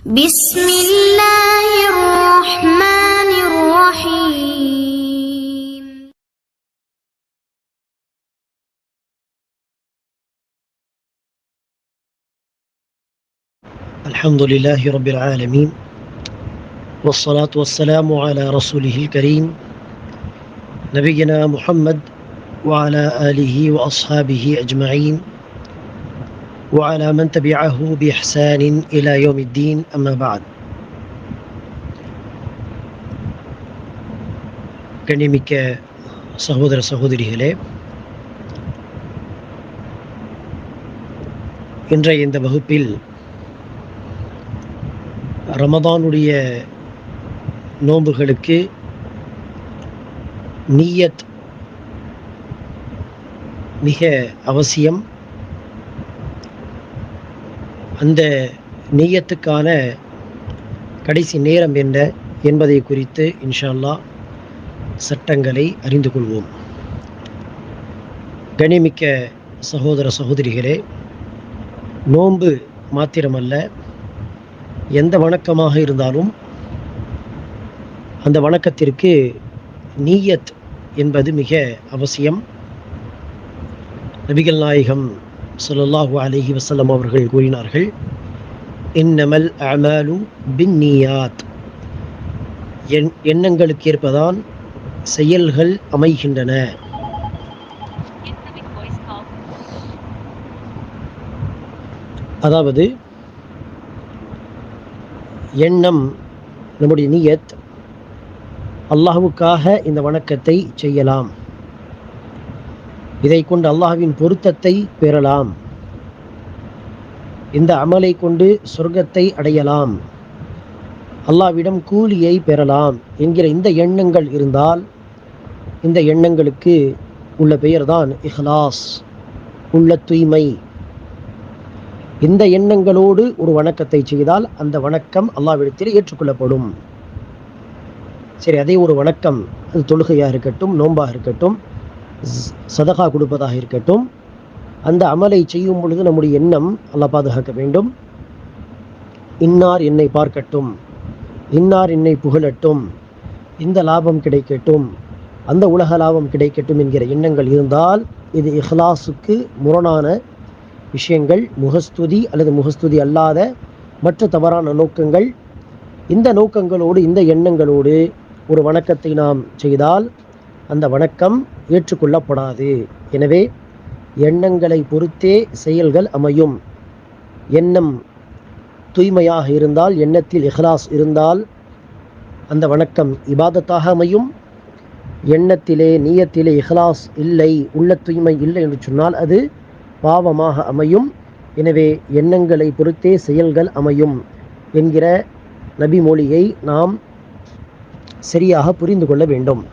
بسم الله الرحمن الرحيم. الحمد لله رب العالمين والصلاة والسلام على رسوله الكريم نبينا محمد وعلى آله وأصحابه أجمعين وعلى من تبعه بإحسان إلى يوم الدين أما بعد. கண்ணியமிக்க சகோதர சகோதரிகளே, இன்றைய இந்த வகுப்பில் ரமதானுடைய நோன்புகளுக்கு நிய்யத் மிக அவசியம். அந்த நிய்யத்துக்கான கடைசி நேரம் என்ன என்பதை குறித்து இன்ஷா அல்லாஹ் சட்டங்களை அறிந்து கொள்வோம். கண்ணியமிக்க சகோதர சகோதரிகளே, நோன்பு மாத்திரமல்ல, எந்த வணக்கமாக இருந்தாலும் அந்த வணக்கத்திற்கு நிய்யத் என்பது மிக அவசியம். நபிகள் நாயகம் ஸல்லல்லாஹு அலைஹி வஸல்லம் அவர்கள் கூறினார்கள், இன்னமல் அமாலு பின்னியாத், எண்ணங்களுக்கு ஏற்பதான் செயல்கள் அமைகின்றன. அதாவது எண்ணம், நம்முடைய நியத், அல்லாஹ்வுக்காக இந்த வணக்கத்தை செய்யலாம், இதை கொண்டு அல்லாஹ்வின் பொருத்தத்தை பெறலாம், இந்த அமலை கொண்டு சொர்க்கத்தை அடையலாம், அல்லாஹ்விடம் கூலியை பெறலாம் என்கிற இந்த எண்ணங்கள் இருந்தால், இந்த எண்ணங்களுக்கு உள்ள பெயர்தான் இஹ்லாஸ், உள்ள தூய்மை. இந்த எண்ணங்களோடு ஒரு வணக்கத்தை செய்தால் அந்த வணக்கம் அல்லாஹ்விடத்தில் ஏற்றுக்கொள்ளப்படும். சரி, அதே ஒரு வணக்கம், அது தொழுகையாக இருக்கட்டும், நோன்பாக இருக்கட்டும், சதகா கொடுப்பதாக இருக்கட்டும், அந்த அமலை செய்யும் பொழுது நம்முடைய எண்ணம் அல்லாஹ் பாதுகாக்க வேண்டும். இன்னார் என்னை பார்க்கட்டும், இன்னார் என்னை புகழட்டும், இந்த லாபம் கிடைக்கட்டும், அந்த உலக லாபம் கிடைக்கட்டும் என்கிற எண்ணங்கள் இருந்தால் இது இஹ்லாஸுக்கு முரணான விஷயங்கள், முகஸ்துதி அல்லது முகஸ்துதி அல்லாத மற்ற தவறான நோக்கங்கள். இந்த நோக்கங்களோடு, இந்த எண்ணங்களோடு ஒரு வணக்கத்தை நாம் செய்தால் அந்த வணக்கம் ஏற்றுக்கொள்ளப்படாது. எனவே எண்ணங்களை பொறுத்தே செயல்கள் அமையும். எண்ணம் தூய்மையாக இருந்தால், எண்ணத்தில் இஹ்லாஸ் இருந்தால் அந்த வணக்கம் இபாதத்தாக அமையும். எண்ணத்திலே, நியத்திலே இஹ்லாஸ் இல்லை, உள்ள தூய்மை இல்லை என்று சொன்னால் அது பாவமாக அமையும். எனவே எண்ணங்களை பொறுத்தே செயல்கள் அமையும் என்கிற நபி மொழியை நாம் சரியாக புரிந்து கொள்ள வேண்டும்.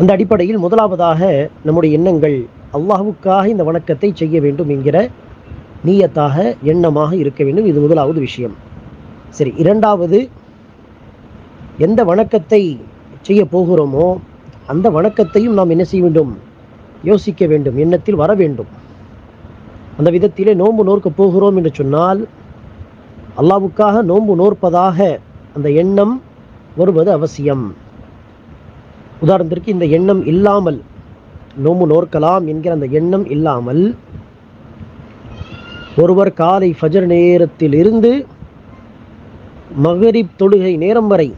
அந்த அடிப்படையில் முதலாவதாக நம்முடைய எண்ணங்கள் அல்லாஹ்வுக்காக இந்த வணக்கத்தை செய்ய வேண்டும் என்கிற நியத்தாக, எண்ணமாக இருக்க வேண்டும். இது முதலாவது விஷயம். சரி, இரண்டாவது, எந்த வணக்கத்தை செய்ய போகிறோமோ அந்த வணக்கத்தையும் நாம் என்ன செய்ய வேண்டும்? யோசிக்க வேண்டும், எண்ணத்தில் வர வேண்டும். அந்த விதத்திலே நோன்பு நோற்க போகிறோம் என்று சொன்னால் அல்லாஹ்வுக்காக நோன்பு நோற்பதாக அந்த எண்ணம் வருவது அவசியம். உதாரணத்திற்கு, இந்த எண்ணம் இல்லாமல் நோன்பு நோற்கலாம் என்கிற அந்த எண்ணம் இல்லாமல் ஒருவர் காலை ஃபஜர் நேரத்தில் இருந்து மகரிப் தொழுகை நேரம் வரை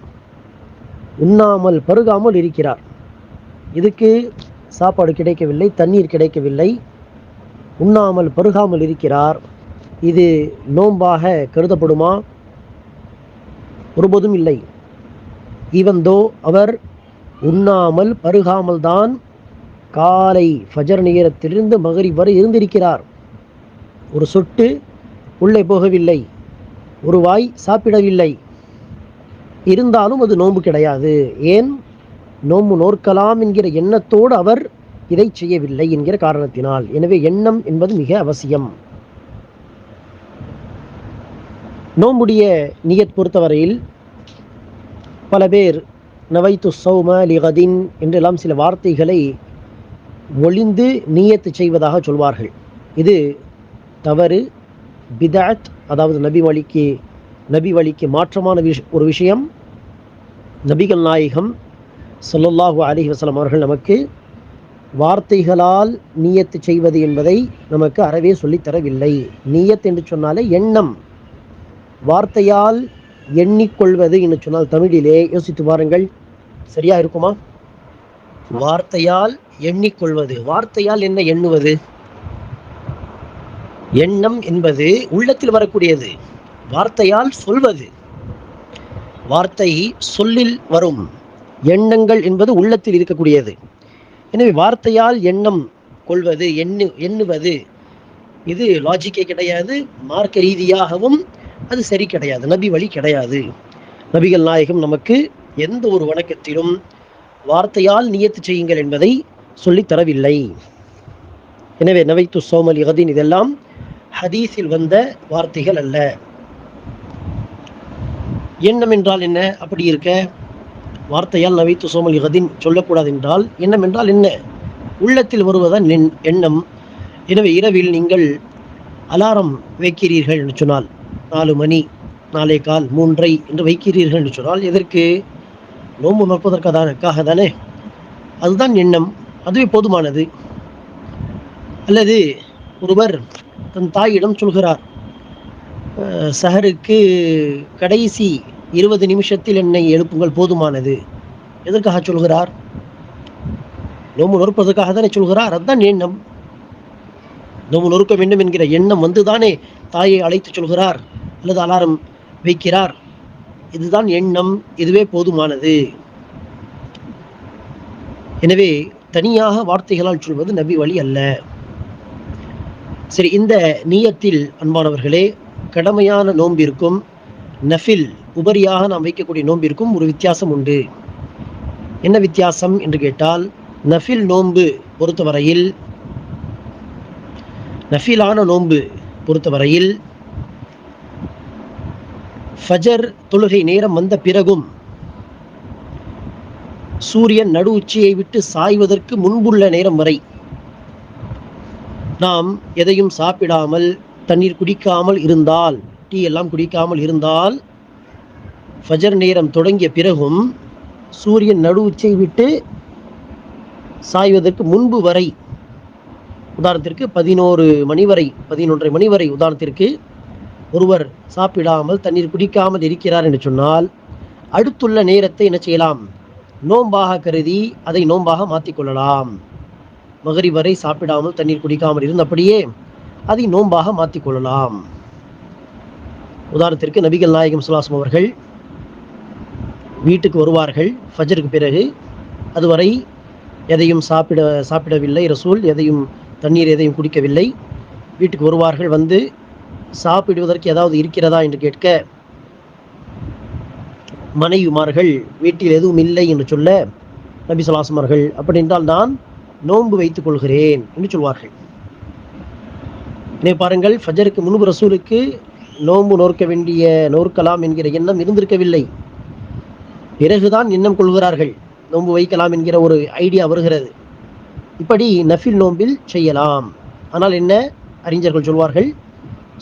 உண்ணாமல் பருகாமல் இருக்கிறார். இதுக்கு சாப்பாடு கிடைக்கவில்லை, தண்ணீர் கிடைக்கவில்லை, உண்ணாமல் பருகாமல் இருக்கிறார். இது நோன்பாக கருதப்படுமா? ஒருபோதும் இல்லை. ஈவந்தோ அவர் உண்ணாமல் பருகாமல் தான் காலை ஃபஜர் நேரத்திலிருந்து மகரிப் வரை இருந்திருக்கிறார். ஒரு சொட்டு உள்ளே போகவில்லை, ஒரு வாய் சாப்பிடவில்லை, இருந்தாலும் அது நோன்பு கிடையாது. ஏன்? நோன்பு நோற்கலாம் என்கிற எண்ணத்தோடு அவர் இதை செய்யவில்லை என்கிற காரணத்தினால். எனவே எண்ணம் என்பது மிக அவசியம். நோன்புடைய நியத் பொறுத்தவரையில் பல பேர் நவைத்து ஸௌம லிகதின் என்றெல்லாம் சில வார்த்தைகளை ஒளிந்து நியத்து செய்வதாக சொல்வார்கள். இது தவறு, பிதஅத், அதாவது நபி வழிக்கு மாற்றமான ஒரு விஷயம் நபிகள் நாயகம் ஸல்லல்லாஹு அலைஹி வஸல்லம் அவர்கள் நமக்கு வார்த்தைகளால் நியத்து செய்வது என்பதை நமக்கு அறவே சொல்லித்தரவில்லை. நியத் என்று சொன்னாலே எண்ணம். வார்த்தையால் எண்ணிக்கொள்வது என்று சொன்னால் தமிழிலே யோசித்து பாருங்கள், சரியா இருக்குமா? வார்த்தையால் எண்ணிக்கொள்வது, வார்த்தையால் என்ன எண்ணுவது? எண்ணம் என்பது உள்ளத்தில் வரக்கூடியது, வார்த்தையால் சொல்வது. வார்த்தை சொல்லில் வரும், எண்ணங்கள் என்பது உள்ளத்தில் இருக்கக்கூடியது. எனவே வார்த்தையால் எண்ணம் கொள்வது, எண்ணுவது, இது லாஜிக்கே கிடையாது, மார்க்க ரீதியாகவும் அது சரி கிடையாது, நபி வழி கிடையாது. நபிகள் நாயகம் நமக்கு எந்த ஒரு வணக்கத்திலும் வார்த்தையால் நியத்து செய்யுங்கள் என்பதை சொல்லித் தரவில்லை. எனவே நவைத்து ஸௌமல் லிகதின் இதெல்லாம் ஹதீஸில் வந்த வார்த்தைகள் அல்ல. எண்ணம் என்றால் என்ன? அப்படி இருக்க வார்த்தையால் நவைத்து ஸௌமல் லிகதின் சொல்லக்கூடாது என்றால் எண்ணம் என்றால் என்ன? உள்ளத்தில் வருவதான் எண்ணம். எனவே இரவில் நீங்கள் அலாரம் வைக்கிறீர்கள் என்று சொன்னால் 4 மணி, 4:15, 3:30 என்று வைக்கிறீர்கள் என்று சொன்னால் எதற்கு? நோன்பு நோற்பதற்காக தானே. அதுதான் எண்ணம், அதுவே போதுமானது. அல்லது ஒருவர் தன் தாயிடம் சொல்கிறார், சஹருக்கு கடைசி 20 நிமிஷத்தில் என்னை எழுப்புங்கள், போதுமானது. எதற்காக சொல்கிறார்? நோன்பு நொறுப்பதற்காக தானே சொல்கிறார். அதுதான் எண்ணம். நோன்பு நொறுக்க வேண்டும் என்கிற எண்ணம் வந்துதானே தாயை அழைத்து சொல்கிறார் அல்லது அலாரம் வைக்கிறார். இதுதான் எண்ணம், இதுவே போதுமானது. எனவே தனியாக வார்த்தைகளால் சொல்வது நபி வழி அல்ல. சரி, இந்த நியத்தில் அன்பானவர்களே, கடமையான நோம்பிற்கும் நஃபில் உபரியாக நாம் வைக்கக்கூடிய நோம்பிற்கும் ஒரு வித்தியாசம் உண்டு. என்ன வித்தியாசம் என்று கேட்டால், நஃபில் நோன்பு பொறுத்தவரையில், நஃபிலான நோன்பு பொறுத்தவரையில் ஃபஜர் தொழுகை நேரம் வந்த பிறகும் சூரியன் நடு உச்சியை விட்டு சாய்வதற்கு முன்புள்ள நேரம் வரை நாம் எதையும் சாப்பிடாமல் தண்ணீர் குடிக்காமல் இருந்தால், டீ எல்லாம் குடிக்காமல் இருந்தால், ஃபஜர் நேரம் தொடங்கிய பிறகும் சூரியன் நடு உச்சியை விட்டு சாய்வதற்கு முன்பு வரை, உதாரணத்திற்கு 11 மணி வரை, 11:30 மணி வரை உதாரணத்திற்கு ஒருவர் சாப்பிடாமல் தண்ணீர் குடிக்காமல் இருக்கிறார் என்று சொன்னால், அடுத்துள்ள நேரத்தை என்ன செய்யலாம்? நோன்பாக கருதி அதை நோன்பாக மாற்றிக்கொள்ளலாம். மகரிப் வரை சாப்பிடாமல் தண்ணீர் குடிக்காமல் இருந்தபடியே அதை நோன்பாக மாற்றிக்கொள்ளலாம். உதாரணத்திற்கு நபிகள் நாயகம் ஸல்லல்லாஹு அலைஹி வஸல்லம் அவர்கள் வீட்டுக்கு வருவார்கள் ஃபஜருக்கு பிறகு. அதுவரை எதையும் சாப்பிடவில்லை ரசூல், எதையும் தண்ணீர் எதையும் குடிக்கவில்லை. வீட்டுக்கு வருவார்கள், வந்து சாப்பிடுவதற்கு ஏதாவது இருக்கிறதா என்று கேட்க, மனைவிமார்கள் வீட்டில் எதுவும் இல்லை என்று சொல்ல, நபி ஸல்லல்லாஹு அலைஹி வஸல்லம் அவர்கள் அப்படி என்றால் நான் நோன்பு வைத்துக் கொள்கிறேன் என்று சொல்வார்கள். இதை பாருங்கள், ஃபஜருக்கு முன்பு ரசூலுக்கு நோன்பு நோக்கலாம் என்கிற எண்ணம் இருந்திருக்கவில்லை. பிறகுதான் எண்ணம் கொள்கிறார்கள், நோன்பு வைக்கலாம் என்கிற ஒரு ஐடியா வருகிறது. இப்படி நஃபில் நோன்பில் செய்யலாம். ஆனால் என்ன, அறிஞர்கள் சொல்வார்கள்,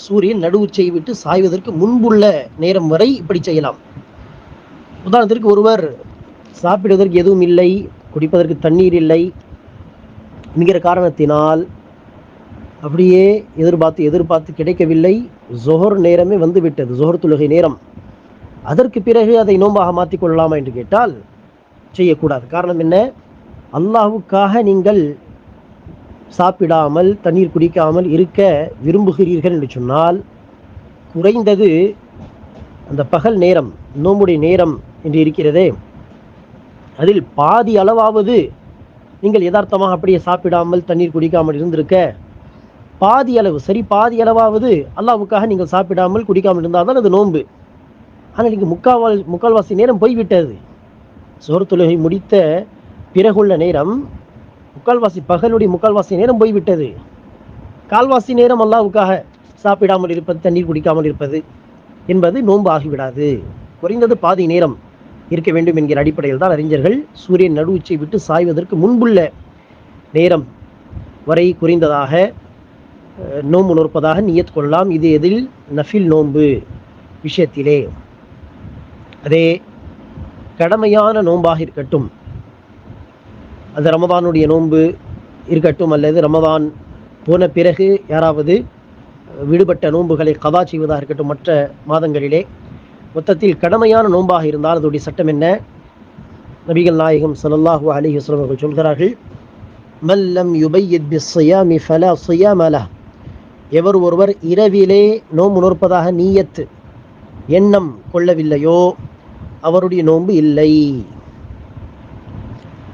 சூரியன் நடு உச்சியை விட்டு சாய்வதற்கு முன்புள்ள நேரம் வரை இப்படி செய்யலாம். உதாரணத்திற்கு ஒருவர் சாப்பிடுவதற்கு எதுவும் இல்லை, குடிப்பதற்கு தண்ணீர் இல்லை என்கிற காரணத்தினால் அப்படியே எதிர்பார்த்து கிடைக்கவில்லை. ஜொஹர் நேரமே வந்துவிட்டது, ஜொஹர் தொழுகை நேரம். அதற்கு பிறகு அதை நோன்பாக மாற்றிக்கொள்ளலாமா என்று கேட்டால் செய்யக்கூடாது. காரணம் என்ன? அல்லாஹ்வுக்காக நீங்கள் சாப்பிடாமல் தண்ணீர் குடிக்காமல் இருக்க விரும்புகிறீர்கள் என்று சொன்னால், குறைந்தது அந்த பகல் நேரம், நோம்புடைய நேரம் என்று இருக்கிறதே, அதில் பாதி அளவாவது நீங்கள் யதார்த்தமாக அப்படியே சாப்பிடாமல் தண்ணீர் குடிக்காமல் இருந்திருக்க, பாதி அளவு, சரி பாதி அளவாவது அல்லாஹ்வுக்காக நீங்கள் சாப்பிடாமல் குடிக்காமல் இருந்தால் தான் அது நோன்பு. ஆனால் இங்கு முக்கால்வாசி நேரம் போய்விட்டது. சுஹர் தொழுகை முடித்த பிறகுள்ள நேரம் பகலுடைய முக்கால்வாசி நேரம் போய்விட்டது. கால்வாசி நேரம் அல்லாஹ்வுக்காக சாப்பிடாமல் இருப்பது, தண்ணீர் குடிக்காமல் இருப்பது என்பது நோன்பு ஆகிவிடாது. குறைந்தது பாதி நேரம் இருக்க வேண்டும் என்கிற அடிப்படையில் தான் அறிஞர்கள் சூரியன் நடு உச்சியை விட்டு சாய்வதற்கு முன்புள்ள நேரம் வரை குறைந்ததாக நோன்பு நோற்பதாக நியத் கொள்ளலாம். இது எதில்? நஃபில் நோன்பு விஷயத்திலே. அதே கடமையான நோன்பாக இருக்கட்டும், அது ரமதானுடைய நோன்பு இருக்கட்டும், அல்லது ரமதான் போன பிறகு யாராவது விடுபட்ட நோன்புகளை கதா செய்வதாக இருக்கட்டும், மற்ற மாதங்களிலே மொத்தத்தில் கடமையான நோன்பாக இருந்தால் அதோடைய சட்டம் என்ன? நபிகள் நாயகம் ஸல்லல்லாஹு அலைஹி வஸல்லம் அவர்கள் சொல்கிறார்கள், மல்லம் யுபையித் பிஸ்ஸியாமி ஃபலா ஸியாம லஹ். எவர் ஒருவர் இரவிலே நோன்பு நோற்பதாக நீயத் எண்ணம் கொள்ளவில்லையோ அவருடைய நோன்பு இல்லை.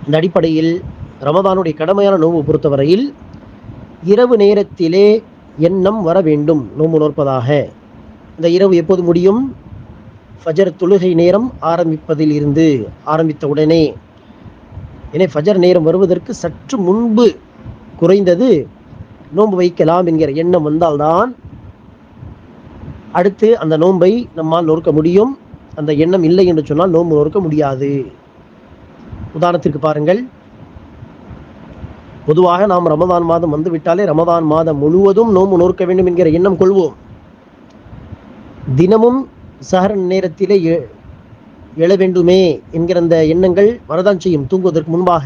இந்த அடிப்படையில் ரமதானுடைய கடமையான நோன்பு பொறுத்தவரையில் இரவு நேரத்திலே எண்ணம் வர வேண்டும் நோன்பு நோற்பதாக. இந்த இரவு எப்போது முடியும்? ஃபஜர் தொழுகை நேரம் ஆரம்பிப்பதில் இருந்து, ஆரம்பித்த உடனே. எனவே ஃபஜர் நேரம் வருவதற்கு சற்று முன்பு குறைந்தது நோன்பு வைக்கலாம் என்கிற எண்ணம் வந்தால்தான் அடுத்து அந்த நோன்பை நம்மால் நோக்க முடியும். அந்த எண்ணம் இல்லை என்று சொன்னால் நோன்பு நோக்க முடியாது. உதாரணத்திற்கு பாருங்கள், பொதுவாக நாம் ரமதான் மாதம் வந்துவிட்டாலே ரமதான் மாதம் முழுவதும் நோன்பு நோக்க வேண்டும் என்கிற எண்ணம் கொள்வோம். தினமும் சஹர் நேரத்திலே எழ வேண்டுமே என்கிற அந்த எண்ணங்கள் வரதான் செய்யும் தூங்குவதற்கு முன்பாக.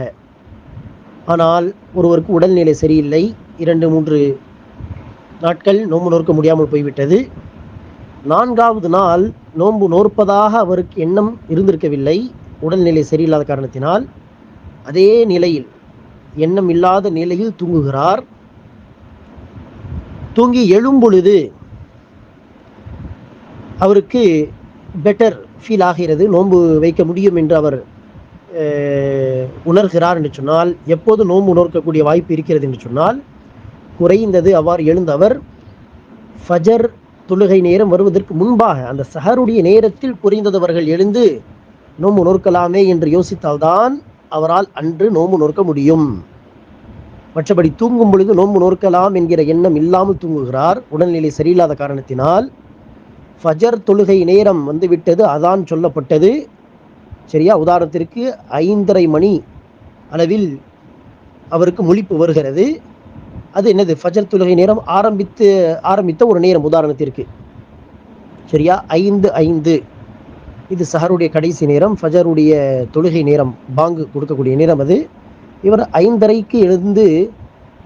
ஆனால் ஒருவருக்கு உடல்நிலை சரியில்லை, 2-3 நாட்கள் நோன்பு நோக்க முடியாமல் போய்விட்டது. 4வது நாள் நோன்பு நோற்பதாக அவருக்கு எண்ணம் இருந்திருக்கவில்லை, உடல்நிலை சரியில்லாத காரணத்தினால். அதே நிலையில், எண்ணம் இல்லாத நிலையில் தூங்குகிறார். தூங்கி எழும் பொழுது அவருக்கு பெட்டர் ஃபீல் ஆகிறது, நோன்பு வைக்க முடியும் என்று அவர் உணர்கிறார் என்று சொன்னால், எப்போது நோன்பு நோக்கக்கூடிய வாய்ப்பு இருக்கிறது என்று சொன்னால், குறைந்தது அவ்வாறு எழுந்தவர் ஃபஜர் தொழுகை நேரம் வருவதற்கு முன்பாக, அந்த சஹருடைய நேரத்தில் குறைந்தவர்கள் எழுந்து நோன்பு நோக்கலாமே என்று யோசித்தால்தான் அவரால் அன்று நோன்பு நோக்க முடியும். மற்றபடி தூங்கும் பொழுது நோன்பு நோக்கலாம் என்கிற எண்ணம் இல்லாமல் தூங்குகிறார், உடல்நிலை சரியில்லாத காரணத்தினால். ஃபஜர் தொழுகை நேரம் வந்துவிட்டது, அதான் சொல்லப்பட்டது, சரியா? உதாரணத்திற்கு 5:30 மணி அளவில் அவருக்கு முழிப்பு வருகிறது. அது என்னது? ஃபஜர் தொழுகை நேரம் ஆரம்பித்த ஒரு நேரம் உதாரணத்திற்கு, சரியா? 5:05 இது சஹருடைய கடைசி நேரம், ஃபஜருடைய தொழுகை நேரம், பாங்கு கொடுக்கக்கூடிய நேரம் அது. இவர் 5:30க்கு எழுந்து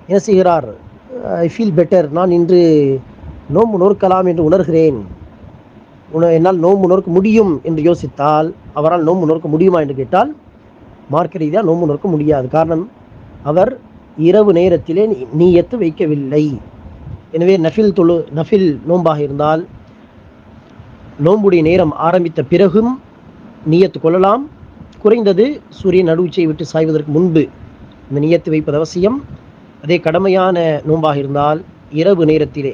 என்ன செய்கிறார்? ஐ ஃபீல் பெட்டர், நான் இன்று நோன்பு நோக்கலாம் என்று உணர்கிறேன், என்னால் நோன்பு நோக்க முடியும் என்று யோசித்தால், அவரால் நோன்பு நோக்க முடியுமா என்று கேட்டால் மார்க்க ரீதியாக நோன்பு நோக்க முடியாது. காரணம், அவர் இரவு நேரத்திலே நீயத்து வைக்கவில்லை. எனவே நஃபில் நோன்பாக இருந்தால் நோன்புடைய நேரம் ஆரம்பித்த பிறகும் நீயத்து கொள்ளலாம். குறைந்தது சூரியன் நடுவுச்சை விட்டு சாய்வதற்கு முன்பு இந்த நீயத்து வைப்பது அவசியம். அதே கடமையான நோன்பாக இருந்தால் இரவு நேரத்திலே,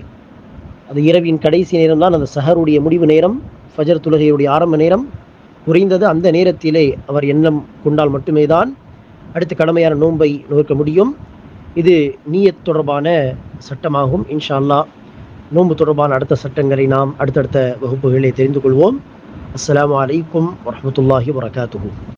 அது இரவின் கடைசி நேரம் தான் அந்த சஹருடைய முடிவு நேரம், ஃபஜர் தொழுகையுடைய ஆரம்ப நேரம். குறைந்தது அந்த நேரத்திலே அவர் எண்ணம் கொண்டால் மட்டுமே தான் அடுத்து கடமையான நோன்பை நோக்க முடியும். இது நீயத் தொடர்பான சட்டமாகும். இன்ஷா அல்லாஹ் நோன்பு தொடர்பான அடுத்த சட்டங்களை நாம் அடுத்தடுத்த வகுப்புகளை தெரிந்து கொள்வோம். அஸ்ஸலாமு அலைக்கும் வரஹ்மத்துல்லாஹி வபரகாத்துஹு.